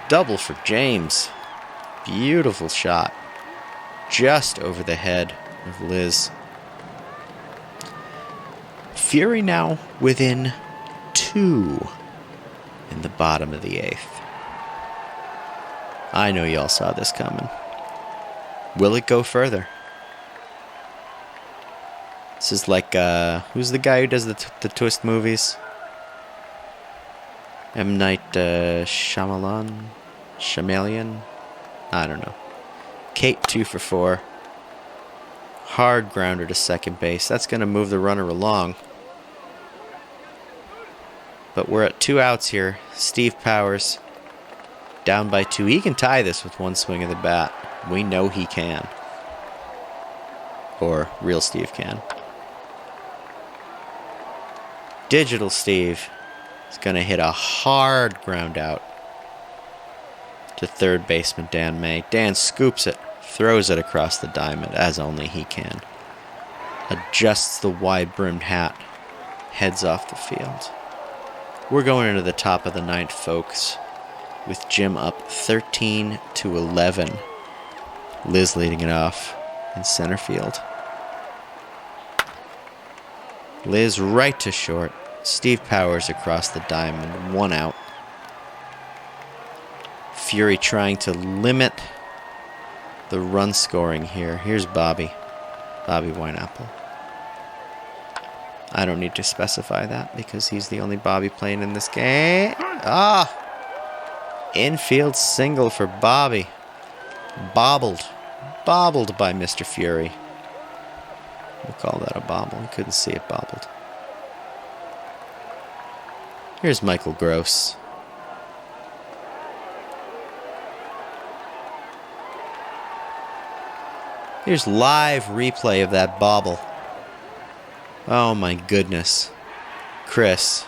Speaker 2: Double for James. Beautiful shot. Just over the head of Liz. Fury now within 2 in the bottom of the 8th. I know y'all saw this coming. Will it go further? This is like, who's the guy who does the twist movies? M. Night Shyamalan? I don't know. Kate 2 for 4. Hard grounder to second base. That's going to move the runner along. But we're at 2 outs here. Steve Powers down by 2. He can tie this with one swing of the bat. We know he can. Or real Steve can. Digital Steve is going to hit a hard ground out to third baseman Dan May. Dan scoops it, throws it across the diamond as only he can. Adjusts the wide-brimmed hat, heads off the field. We're going into the top of the 9th, folks, with Jim up 13-11. Liz leading it off in center field. Liz right to short. Steve Powers across the diamond. 1 out. Fury trying to limit the run scoring here. Here's Bobby Wineapple. I don't need to specify that because he's the only Bobby playing in this game. Infield single for Bobby. Bobbled by Mr. Fury. We'll call that a bobble. I couldn't see it bobbled. Here's Michael Gross. Here's live replay of that bobble. Oh my goodness. Chris,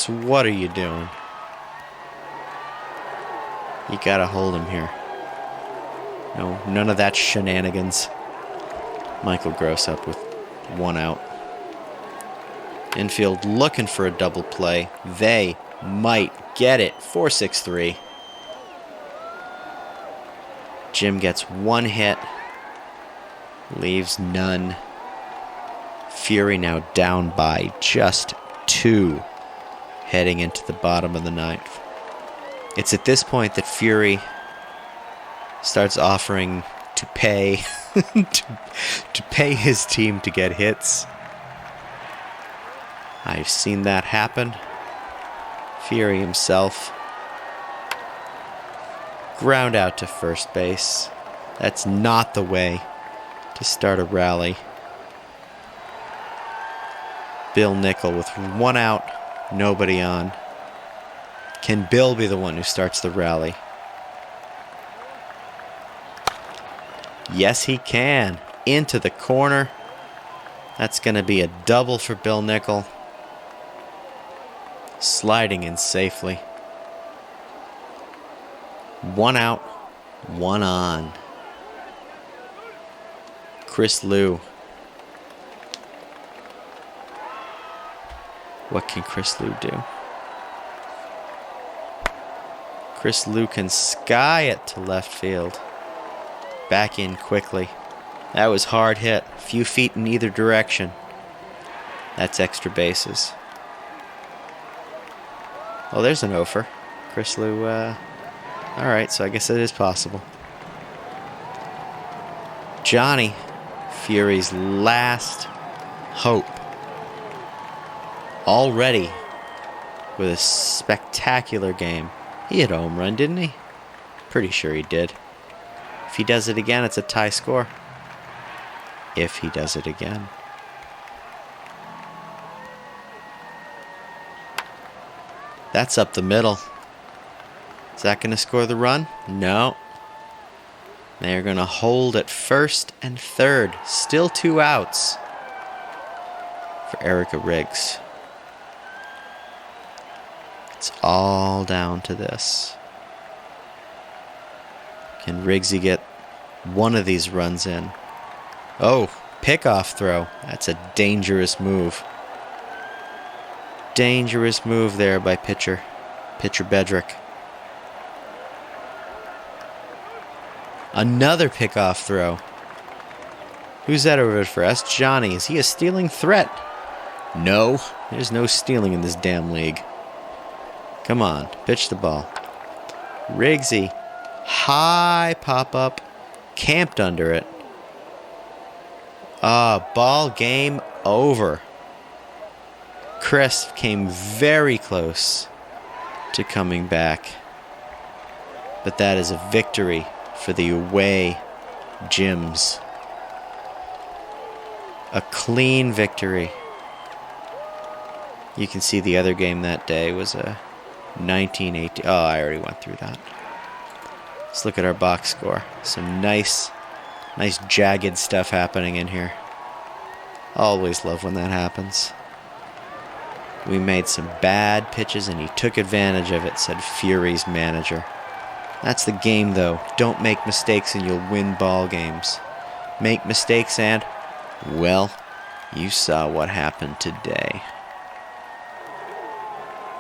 Speaker 2: what are you doing? You gotta hold him here. No, none of that shenanigans. Michael Gross up with 1 out. Infield looking for a double play. They might get it. 4-6-3. Jim gets 1 hit. Leaves none. Fury now down by just 2. Heading into the bottom of the 9th. It's at this point that Fury starts offering to pay to pay his team to get hits. I've seen that happen. Fury himself. Ground out to first base. That's not the way to start a rally. Bill Nickel with 1 out, nobody on. Can Bill be the one who starts the rally? Yes, he can. Into the corner. That's going to be a double for Bill Nickel. Sliding in safely. 1 out, 1 on. Chris Liu. What can Chris Liu do? Chris Liu can sky it to left field. Back in quickly. That was hard hit. A few feet in either direction. That's extra bases. Oh, there's an offer. Chris Liu, alright, so I guess it is possible. Johnny, Fury's last hope. Already with a spectacular game. He hit a home run, didn't he? Pretty sure he did. If he does it again, it's a tie score. If he does it again. That's up the middle. Is that going to score the run? No. They're going to hold at first and third. Still 2 outs for Erica Riggs. It's all down to this. Can Riggsy get one of these runs in? Oh, pickoff throw. That's a dangerous move. Dangerous move there by pitcher Bedrick. Another pickoff throw. Who's that over for us? Johnny. Is he a stealing threat? No. There's no stealing in this damn league. Come on, pitch the ball. Riggsy. High pop-up. Camped under it. Ball game over. Chris came very close to coming back. But that is a victory for the away Gyms. A clean victory. You can see the other game that day was a 19-18. Oh, I already went through that. Let's look at our box score. Some nice jagged stuff happening in here. Always love when that happens. We made some bad pitches and he took advantage of it, said Fury's manager. That's the game, though. Don't make mistakes and you'll win ball games. Make mistakes and, well, you saw what happened today.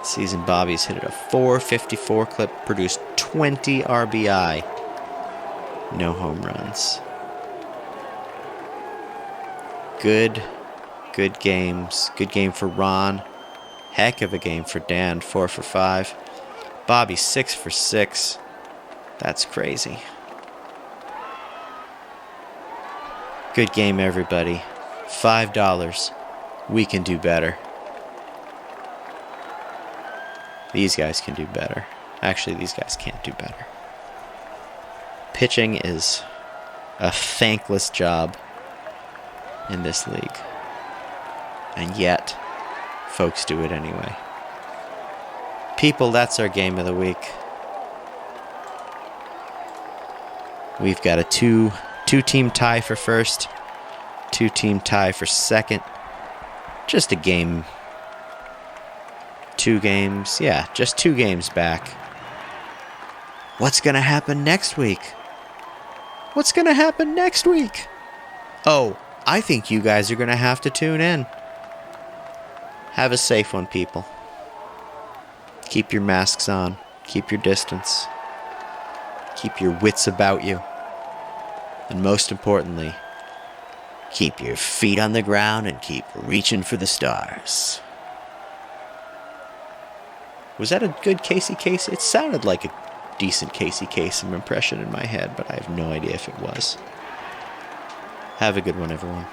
Speaker 2: Season Bobby's hit at a .454 clip, produced 20 RBI. No home runs. Good games. Good game for Ron. Heck of a game for Dan, 4 for 5. Bobby, 6 for 6. That's crazy. Good game, everybody. $5. We can do better. These guys can do better. Actually, these guys can't do better. Pitching is a thankless job in this league. And yet, folks do it anyway. People, that's our game of the week. We've got a two-team tie for first, two-team tie for second. Just a game. 2 games. Yeah, just 2 games back. What's going to happen next week? What's going to happen next week? Oh, I think you guys are going to have to tune in. Have a safe one, people. Keep your masks on. Keep your distance. Keep your wits about you. And most importantly, keep your feet on the ground and keep reaching for the stars. Was that a good Casey Kasem? It sounded like a decent Casey Kasem impression in my head, but I have no idea if it was. Have a good one, everyone.